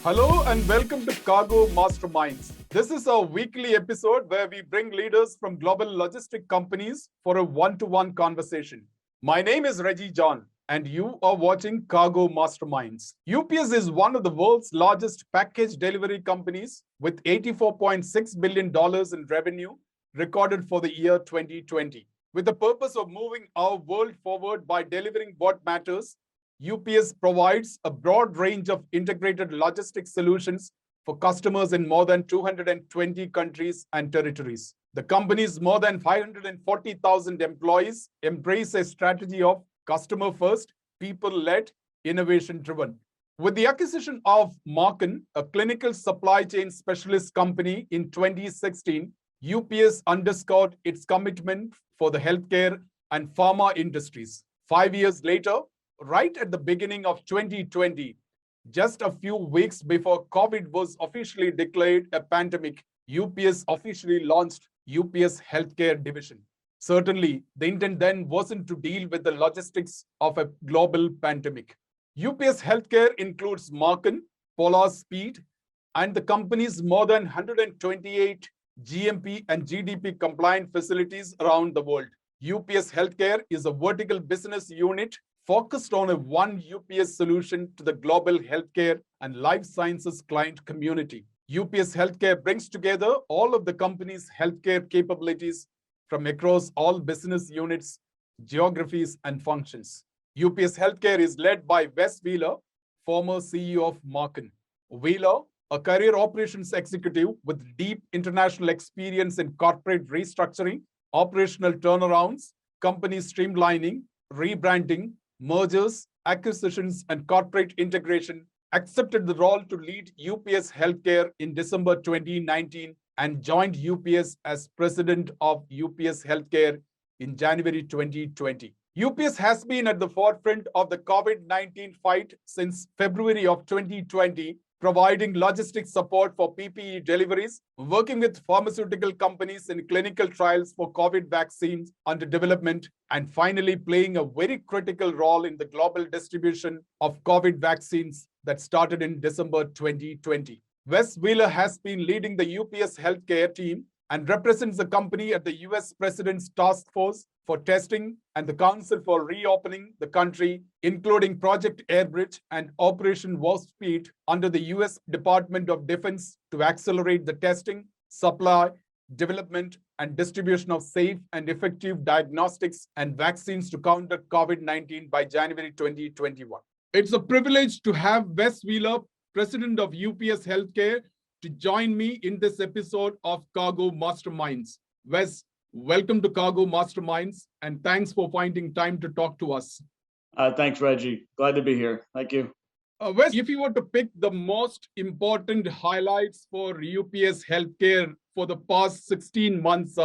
Hello and welcome to Cargo Masterminds. This is our weekly episode where we bring leaders from global logistic companies for a one-to-one conversation. My name is Reggie John and you are watching Cargo Masterminds. UPS is one of the world's largest package delivery companies with $84.6 billion in revenue recorded for the year 2020. With the purpose of moving our world forward by delivering what matters, UPS provides a broad range of integrated logistics solutions for customers in more than 220 countries and territories. The company's more than 540,000 employees embrace a strategy of customer first, people led, innovation driven. With the acquisition of Marken, a clinical supply chain specialist company in 2016, UPS underscored its commitment for the healthcare and pharma industries. 5 years later, right at the beginning of 2020, just a few weeks before COVID was officially declared a pandemic, UPS officially launched UPS Healthcare Division. Certainly, the intent then wasn't to deal with the logistics of a global pandemic. UPS Healthcare includes Marken, Polar Speed, and the company's more than 128 GMP and GDP compliant facilities around the world. UPS Healthcare is a vertical business unit focused on a one UPS solution to the global healthcare and life sciences client community. UPS Healthcare brings together all of the company's healthcare capabilities from across all business units, geographies, and functions. UPS Healthcare is led by Wes Wheeler, former CEO of Marken. Wheeler, a career operations executive with deep international experience in corporate restructuring, operational turnarounds, company streamlining, rebranding, mergers, acquisitions, and corporate integration, accepted the role to lead UPS Healthcare in December 2019 and joined UPS as president of UPS Healthcare in January 2020. UPS has been at the forefront of the COVID-19 fight since February of 2020, providing logistics support for PPE deliveries, working with pharmaceutical companies in clinical trials for COVID vaccines under development, and finally playing a very critical role in the global distribution of COVID vaccines that started in December 2020. Wes Wheeler has been leading the UPS healthcare team and represents the company at the US President's Task Force for Testing and the Council for Reopening the Country, including Project Airbridge and Operation Warp Speed under the US Department of Defense to accelerate the testing, supply, development, and distribution of safe and effective diagnostics and vaccines to counter COVID-19 by January 2021. It's a privilege to have Wes Wheeler, President of UPS Healthcare, to join me in this episode of Cargo Masterminds. Wes, welcome to Cargo Masterminds, and thanks for finding time to talk to us. Thanks, Reggie. Glad to be here. Thank you. Wes, if you were to pick the most important highlights for UPS Healthcare for the past 16 months,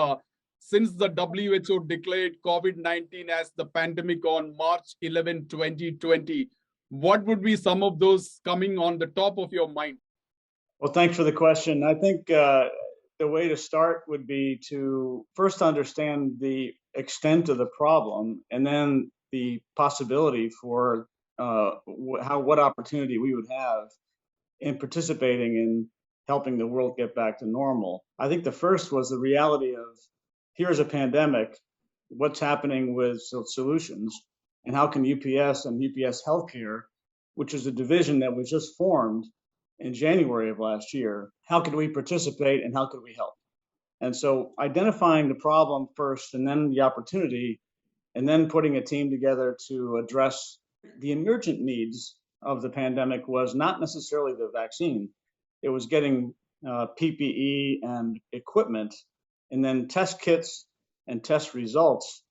since the WHO declared COVID-19 as the pandemic on March 11, 2020, what would be some of those coming on the top of your mind? Well, thanks for the question. I think the way to start would be to first understand the extent of the problem and then the possibility for what opportunity we would have in participating in helping the world get back to normal. I think the first was the reality of here's a pandemic, what's happening with solutions, and how can UPS and UPS Healthcare, which is a division that was just formed in January of last year, how could we participate and how could we help? And so identifying the problem first and then the opportunity, and then putting a team together to address the emergent needs of the pandemic was not necessarily the vaccine. It was getting PPE and equipment and then test kits and test results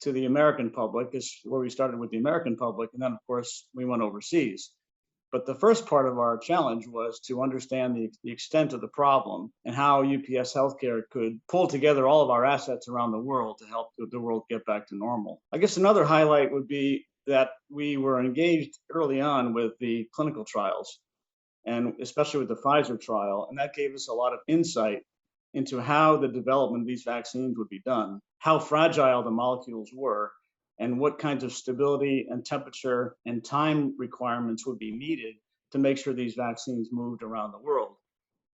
to the American public is where we started with the American public. And then of course we went overseas. But the first part of our challenge was to understand the extent of the problem and how UPS Healthcare could pull together all of our assets around the world to help the world get back to normal. I guess another highlight would be that we were engaged early on with the clinical trials, and especially with the Pfizer trial, and that gave us a lot of insight into how the development of these vaccines would be done, how fragile the molecules were, and what kinds of stability and temperature and time requirements would be needed to make sure these vaccines moved around the world.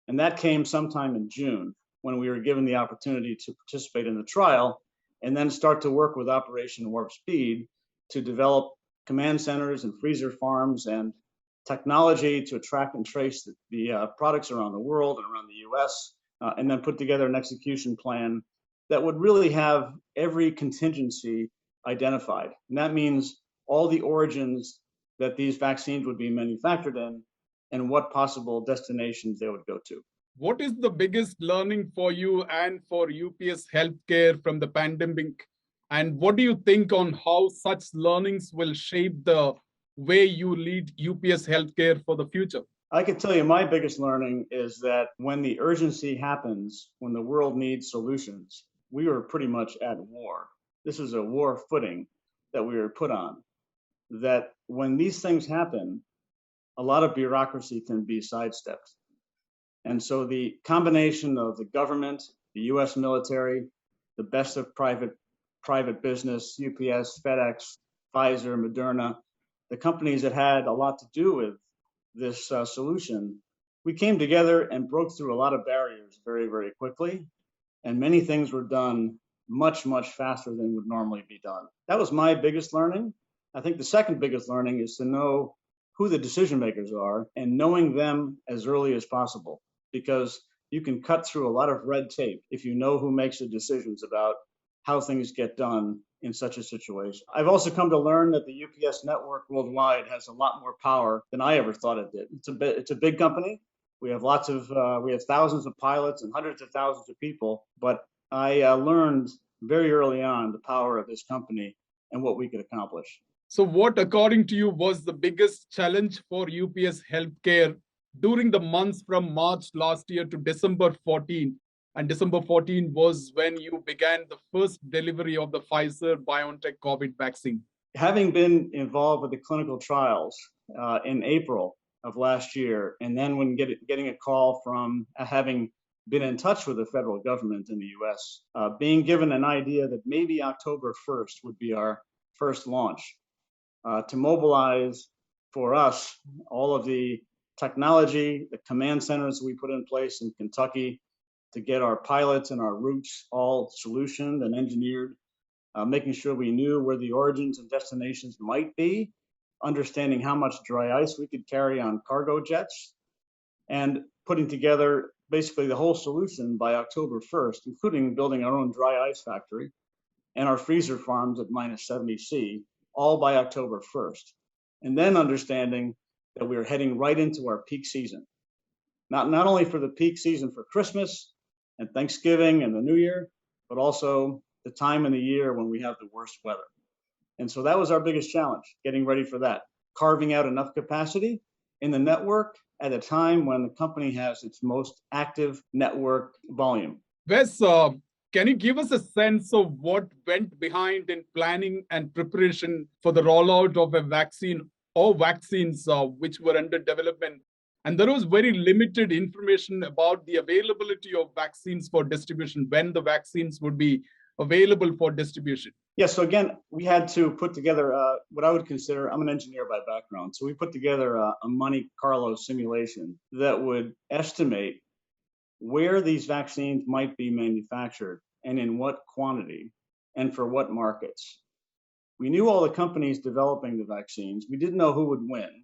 And that came sometime in June when we were given the opportunity to participate in the trial and then start to work with Operation Warp Speed to develop command centers and freezer farms and technology to track and trace the products around the world and around the US, and then put together an execution plan that would really have every contingency identified. And that means all the origins that these vaccines would be manufactured in and what possible destinations they would go to. What is the biggest learning for you and for UPS Healthcare from the pandemic? And what do you think on how such learnings will shape the way you lead UPS Healthcare for the future? I can tell you my biggest learning is that when the urgency happens, when the world needs solutions, we were pretty much at war. This is a war footing that we were put on. That when these things happen, a lot of bureaucracy can be sidestepped. And so the combination of the government, the US military, the best of private business, UPS, FedEx, Pfizer, Moderna, the companies that had a lot to do with this solution, we came together and broke through a lot of barriers very, very quickly. And many things were done much, much faster than would normally be done. That was my biggest learning. I think the second biggest learning is to know who the decision makers are and knowing them as early as possible, because you can cut through a lot of red tape if you know who makes the decisions about how things get done in such a situation. I've also come to learn that the UPS network worldwide has a lot more power than I ever thought it did. It's a big company. We have thousands of pilots and hundreds of thousands of people, but I learned very early on the power of this company and what we could accomplish. So, what, according to you, was the biggest challenge for UPS Healthcare during the months from March last year to December 14? And December 14 was when you began the first delivery of the Pfizer BioNTech COVID vaccine. Having been involved with the clinical trials in April of last year, and then when getting a call from having been in touch with the federal government in the US, being given an idea that maybe October 1st would be our first launch, to mobilize for us all of the technology, the command centers we put in place in Kentucky to get our pilots and our routes all solutioned and engineered, making sure we knew where the origins and destinations might be, understanding how much dry ice we could carry on cargo jets, and putting together basically the whole solution by October 1st, including building our own dry ice factory and our freezer farms at minus 70 C, all by October 1st. And then understanding that we were heading right into our peak season. Not only for the peak season for Christmas and Thanksgiving and the New Year, but also the time in the year when we have the worst weather. And so that was our biggest challenge, getting ready for that, carving out enough capacity in the network at a time when the company has its most active network volume. Wes, can you give us a sense of what went behind in planning and preparation for the rollout of a vaccine or vaccines which were under development? And there was very limited information about the availability of vaccines for distribution, when the vaccines would be available for distribution. Yeah, so again, we had to put together what I would consider, I'm an engineer by background, so we put together a Monte Carlo simulation that would estimate where these vaccines might be manufactured and in what quantity and for what markets. We knew all the companies developing the vaccines. We didn't know who would win.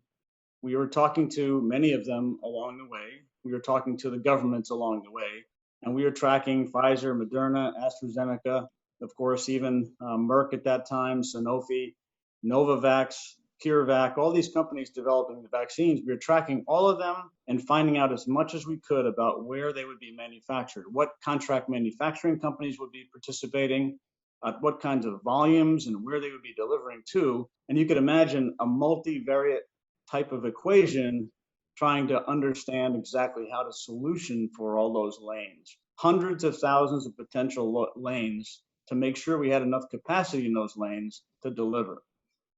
We were talking to many of them along the way. We were talking to the governments along the way, and we were tracking Pfizer, Moderna, AstraZeneca, of course, even Merck at that time, Sanofi, Novavax, CureVac, all these companies developing the vaccines. We were tracking all of them and finding out as much as we could about where they would be manufactured, what contract manufacturing companies would be participating, what kinds of volumes and where they would be delivering to. And you could imagine a multivariate type of equation trying to understand exactly how to solution for all those lanes. Hundreds of thousands of potential lanes to make sure we had enough capacity in those lanes to deliver.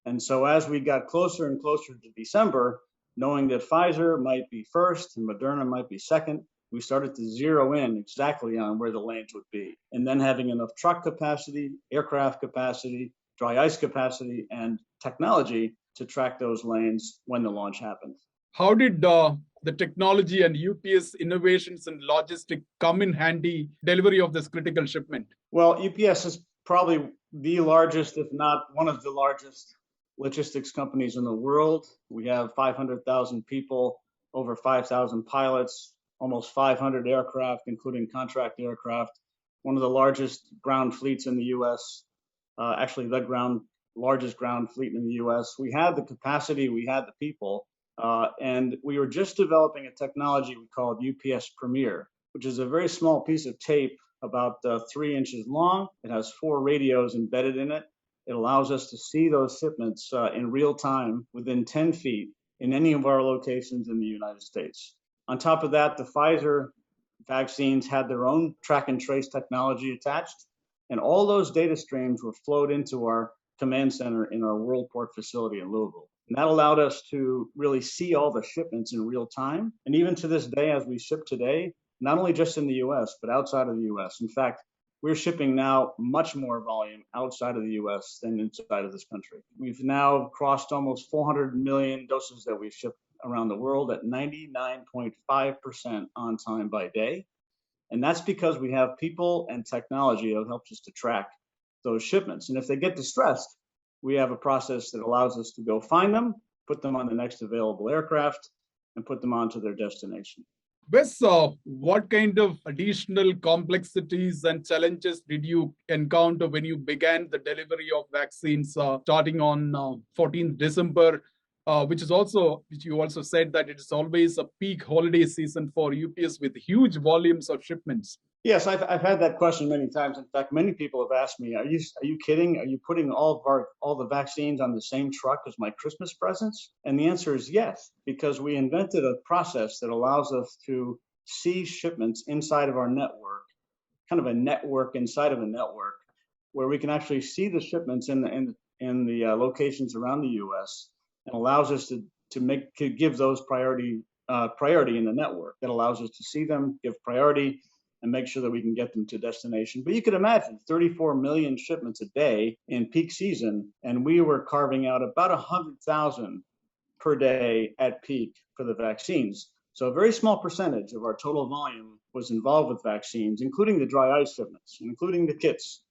And so as we got closer and closer to December, knowing that Pfizer might be first and Moderna might be second, we started to zero in exactly on where the lanes would be. And then having enough truck capacity, aircraft capacity, dry ice capacity, and technology to track those lanes when the launch happened. How did the technology and UPS innovations and logistics come in handy delivery of this critical shipment? Well, UPS is probably the largest, if not one of the largest logistics companies in the world. We have 500,000 people, over 5,000 pilots, almost 500 aircraft, including contract aircraft, one of the largest ground fleets in the US, actually the largest ground fleet in the US. We had the capacity, we had the people, and we were just developing a technology we called UPS Premier, which is a very small piece of tape about 3 inches long. It has 4 radios embedded in it. It allows us to see those shipments in real time within 10 feet in any of our locations in the United States. On top of that, the Pfizer vaccines had their own track and trace technology attached, and all those data streams were flowed into our command center in our Worldport facility in Louisville. And that allowed us to really see all the shipments in real time. And even to this day, as we ship today, not only just in the US, but outside of the US. In fact, we're shipping now much more volume outside of the US than inside of this country. We've now crossed almost 400 million doses that we've shipped around the world at 99.5% on time by day. And that's because we have people and technology that helps us to track those shipments. And if they get distressed, we have a process that allows us to go find them, put them on the next available aircraft, and put them onto their destination. Wes, what kind of additional complexities and challenges did you encounter when you began the delivery of vaccines starting on 14th December, which you also said that it is always a peak holiday season for UPS with huge volumes of shipments? Yes, I've had that question many times. In fact, many people have asked me, "Are you kidding? Are you putting all the vaccines on the same truck as my Christmas presents?" And the answer is yes, because we invented a process that allows us to see shipments inside of our network, kind of a network inside of a network, where we can actually see the shipments in the locations around the U.S. and allows us to give those priority in the network. That allows us to see them, give priority, and make sure that we can get them to destination. But you could imagine 34 million shipments a day in peak season, and we were carving out about 100,000 per day at peak for the vaccines. So a very small percentage of our total volume was involved with vaccines, including the dry ice shipments, including the kits,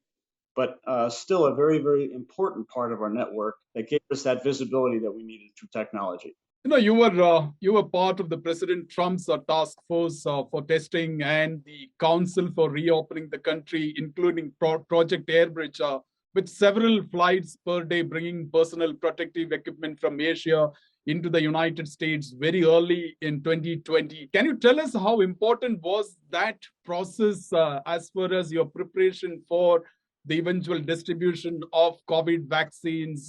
but still a very, very important part of our network that gave us that visibility that we needed through technology. You were part of the President Trump's task force for testing and the Council for Reopening the Country, including Project Airbridge, with several flights per day bringing personal protective equipment from Asia into the United States very early in 2020. Can you tell us how important was that process as far as your preparation for the eventual distribution of COVID vaccines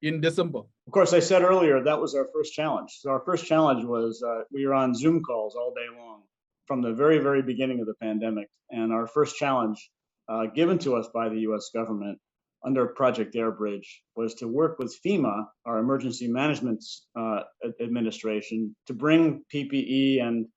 in December? Of course, I said earlier that was our first challenge. So our first challenge was we were on Zoom calls all day long from the very, very beginning of the pandemic. And our first challenge given to us by the US government under Project Airbridge was to work with FEMA, our Emergency Management Administration, to bring PPE and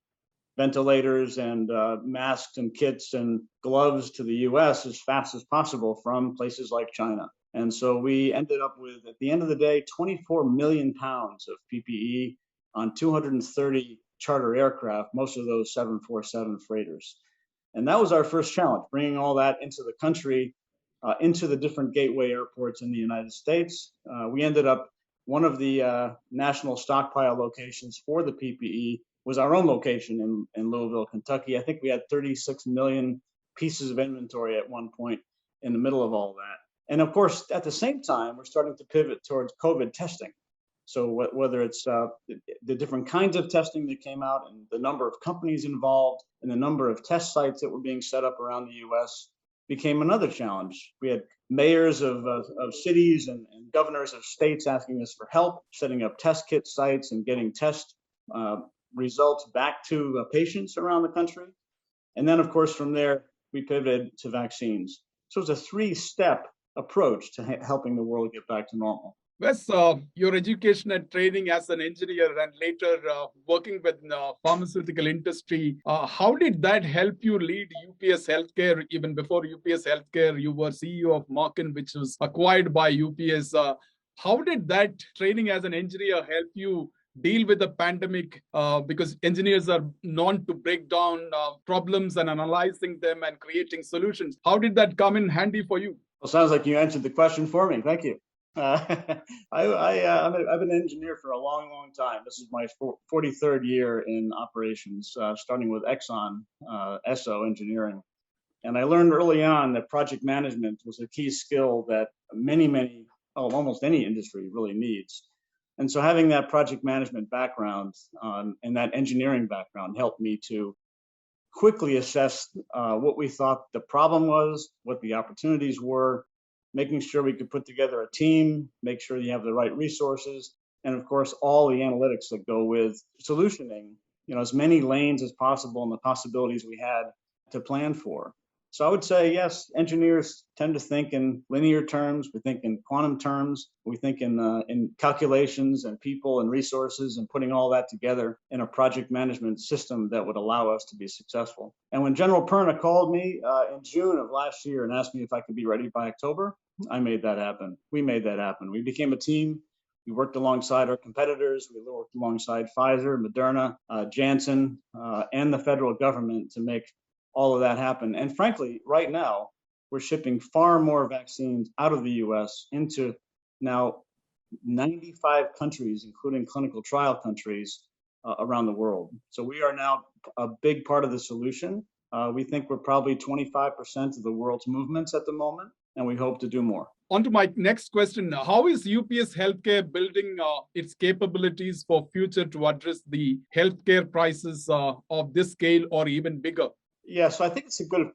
ventilators and masks and kits and gloves to the US as fast as possible from places like China. And so we ended up with, at the end of the day, 24 million pounds of PPE on 230 charter aircraft, most of those 747 freighters. And that was our first challenge, bringing all that into the country, into the different gateway airports in the United States. We ended up, one of the national stockpile locations for the PPE was our own location in Louisville, Kentucky. I think we had 36 million pieces of inventory at one point in the middle of all that. And of course, at the same time, we're starting to pivot towards COVID testing. So whether it's the different kinds of testing that came out and the number of companies involved and the number of test sites that were being set up around the US became another challenge. We had mayors of cities and governors of states asking us for help, setting up test kit sites and getting test results back to patients around the country. And then, of course, from there, we pivoted to vaccines. So it's a three-step approach to helping the world get back to normal. Wes, your education and training as an engineer and later working with pharmaceutical industry, how did that help you lead UPS Healthcare? Even before UPS Healthcare, you were CEO of Markin, which was acquired by UPS. How did that training as an engineer help you deal with the pandemic because engineers are known to break down problems and analyzing them and creating solutions. How did that come in handy for you? Well, sounds like you answered the question for me. Thank you. I've been an engineer for a long, long time. This is my 43rd year in operations, starting with Exxon, SO engineering. And I learned early on that project management was a key skill that almost any industry really needs. And so having that project management background and that engineering background helped me to quickly assess what we thought the problem was, what the opportunities were, making sure we could put together a team, make sure you have the right resources, and of course, all the analytics that go with solutioning, as many lanes as possible and the possibilities we had to plan for. So I would say, yes, engineers tend to think in linear terms. We think in quantum terms. We think in calculations and people and resources and putting all that together in a project management system that would allow us to be successful. And when General Perna called me in June of last year and asked me if I could be ready by October, I made that happen. We made that happen. We became a team. We worked alongside our competitors. We worked alongside Pfizer, Moderna, Janssen, and the federal government to make all of that happen. And frankly, right now, we're shipping far more vaccines out of the US into now 95 countries, including clinical trial countries around the world. So we are now a big part of the solution. We think we're probably 25% of the world's movements at the moment, and we hope to do more. On to my next question. How is UPS Healthcare building its capabilities for future to address the healthcare crisis of this scale or even bigger? Yeah, so I think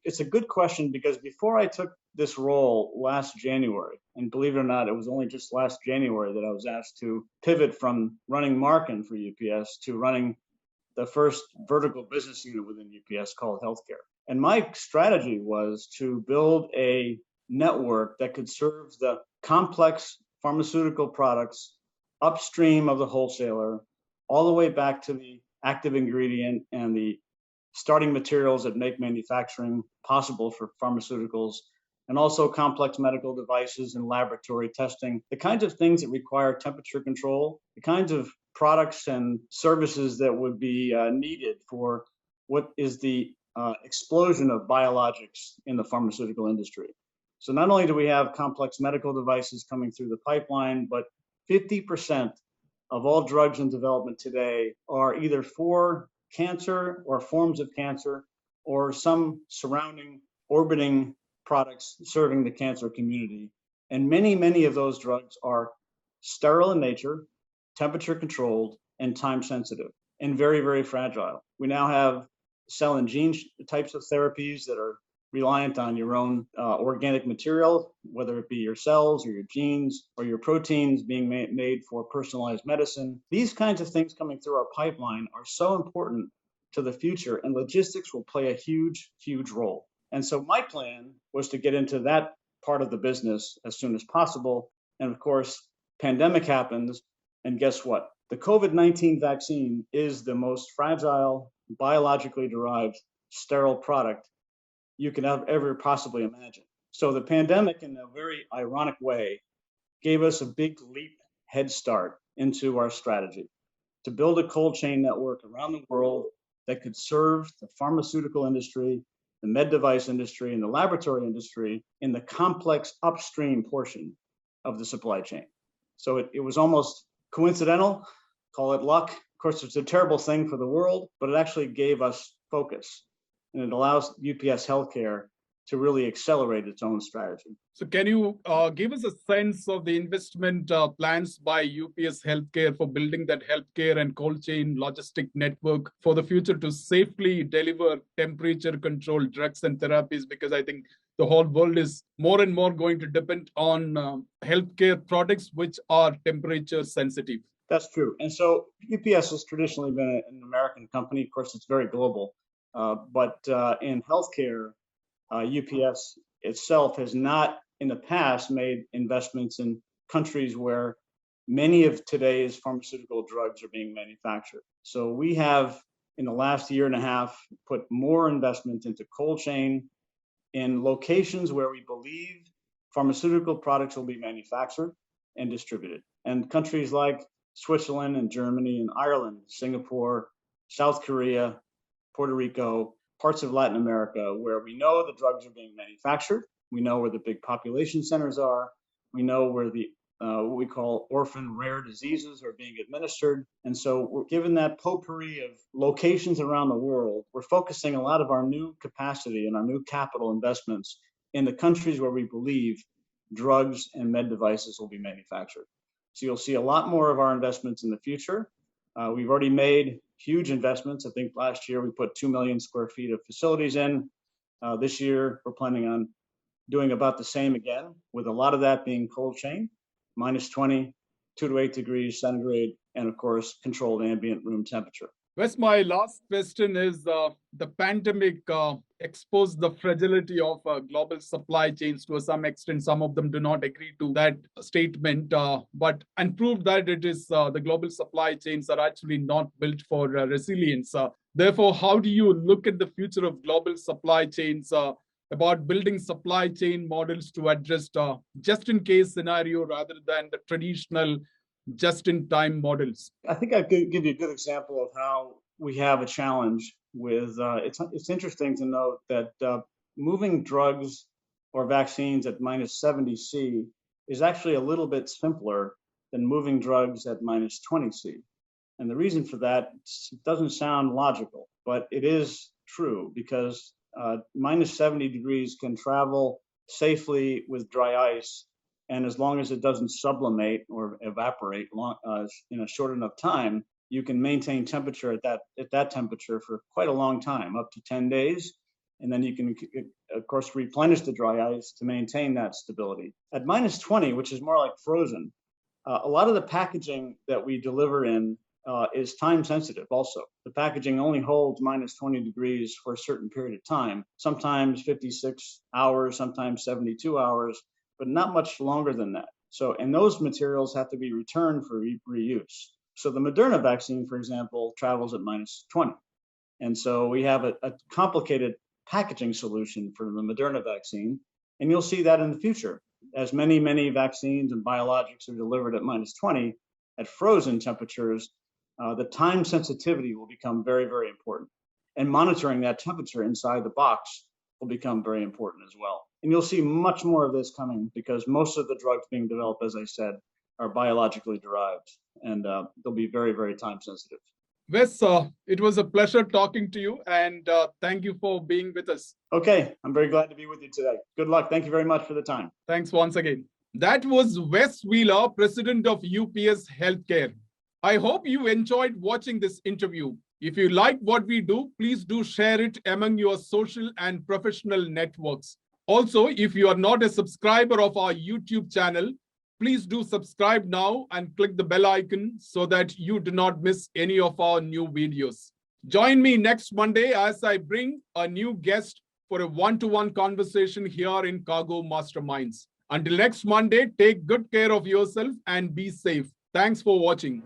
it's a good question, because before I took this role last January, and believe it or not, it was only just last January that I was asked to pivot from running marketing for UPS to running the first vertical business unit within UPS called healthcare. And my strategy was to build a network that could serve the complex pharmaceutical products upstream of the wholesaler, all the way back to the active ingredient and the starting materials that make manufacturing possible for pharmaceuticals, and also complex medical devices and laboratory testing, the kinds of things that require temperature control, the kinds of products and services that would be needed for what is the explosion of biologics in the pharmaceutical industry. So not only do we have complex medical devices coming through the pipeline, but 50% of all drugs in development today are either for cancer or forms of cancer or some surrounding orbiting products serving the cancer community. And many, many of those drugs are sterile in nature, temperature controlled, and time sensitive, and very, very fragile. We now have cell and gene types of therapies that are reliant on your own organic material, whether it be your cells or your genes or your proteins being made for personalized medicine. These kinds of things coming through our pipeline are so important to the future, and logistics will play a huge, huge role. And so my plan was to get into that part of the business as soon as possible. And of course, pandemic happens, and guess what? The COVID-19 vaccine is the most fragile, biologically derived, sterile product you can ever possibly imagine. So the pandemic, in a very ironic way, gave us a big leap head start into our strategy to build a cold chain network around the world that could serve the pharmaceutical industry, the med device industry, and the laboratory industry in the complex upstream portion of the supply chain. So it was almost coincidental, call it luck. Of course, it's a terrible thing for the world, but it actually gave us focus. And it allows UPS Healthcare to really accelerate its own strategy. So can you give us a sense of the investment plans by UPS Healthcare for building that healthcare and cold chain logistic network for the future to safely deliver temperature controlled drugs and therapies? Because I think the whole world is more and more going to depend on healthcare products which are temperature sensitive. That's true. And so UPS has traditionally been an American company. Of course, it's very global. But in healthcare, UPS itself has not in the past made investments in countries where many of today's pharmaceutical drugs are being manufactured. So we have, in the last year and a half, put more investment into cold chain in locations where we believe pharmaceutical products will be manufactured and distributed. And countries like Switzerland and Germany and Ireland, Singapore, South Korea, Puerto Rico, parts of Latin America, where we know the drugs are being manufactured. We know where the big population centers are. We know where the what we call orphan rare diseases are being administered. And so given that potpourri of locations around the world, we're focusing a lot of our new capacity and our new capital investments in the countries where we believe drugs and med devices will be manufactured. So you'll see a lot more of our investments in the future. We've already made huge investments. I think last year we put 2 million square feet of facilities in. This year we're planning on doing about the same again, with a lot of that being cold chain, -20, 2 to 8 degrees centigrade, and of course, controlled ambient room temperature. Wes, my last question is the pandemic exposed the fragility of global supply chains to some extent. Some of them do not agree to that statement, but and proved that it is the global supply chains are actually not built for resilience. Therefore, how do you look at the future of global supply chains? About building supply chain models to address just-in-case scenario rather than the traditional just-in-time models? I think I could give you a good example of how we have a challenge with. It's interesting to note that moving drugs or vaccines at -70°C is actually a little bit simpler than moving drugs at -20°C. And the reason for that, it doesn't sound logical, but it is true because -70° can travel safely with dry ice, and as long as it doesn't sublimate or evaporate in a short enough time, you can maintain temperature at that temperature for quite a long time, up to 10 days. And then you can, of course, replenish the dry ice to maintain that stability. At -20, which is more like frozen, a lot of the packaging that we deliver in is time sensitive also. The packaging only holds -20° for a certain period of time, sometimes 56 hours, sometimes 72 hours, but not much longer than that. So, and those materials have to be returned for reuse. So the Moderna vaccine, for example, travels at -20. And so we have a complicated packaging solution for the Moderna vaccine. And you'll see that in the future, as many vaccines and biologics are delivered at -20 at frozen temperatures. The time sensitivity will become very, very important. And monitoring that temperature inside the box will become very important as well. And you'll see much more of this coming because most of the drugs being developed, as I said, are biologically derived, and they'll be very, very time sensitive. Wes, it was a pleasure talking to you, and thank you for being with us. Okay, I'm very glad to be with you today. Good luck. Thank you very much for the time. Thanks once again. That was Wes Wheeler, President of UPS Healthcare. I hope you enjoyed watching this interview. If you like what we do, please do share it among your social and professional networks. Also, if you are not a subscriber of our YouTube channel, please do subscribe now and click the bell icon so that you do not miss any of our new videos. Join me next Monday as I bring a new guest for a one-to-one conversation here in Cargo Masterminds. Until next Monday, take good care of yourself and be safe. Thanks for watching.